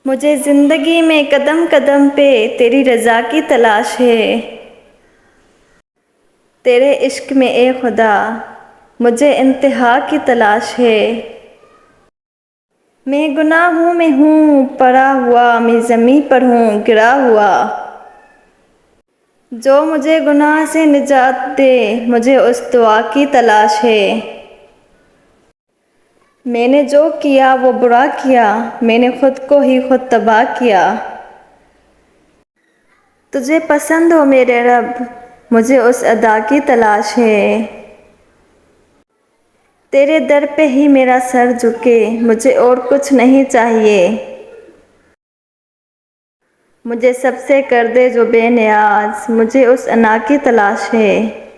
मुझे ज़िंदगी में कदम कदम पे तेरी रज़ा की तलाश है। तेरे इश्क में ए खुदा मुझे इंतहा की तलाश है। मैं गुनाहों में हूँ पड़ा हुआ, मैं ज़मीं पर हूँ गिरा हुआ। जो मुझे गुनाह से निजात दे, मुझे उस दुआ की तलाश है। मैंने जो किया वो बुरा किया, मैंने खुद को ही खुद तबाह किया। तुझे पसंद हो मेरे रब, मुझे उस अदा की तलाश है। तेरे दर पे ही मेरा सर झुके, मुझे और कुछ नहीं चाहिए। मुझे सबसे कर दे जो बेनियाज, मुझे उस अना की तलाश है।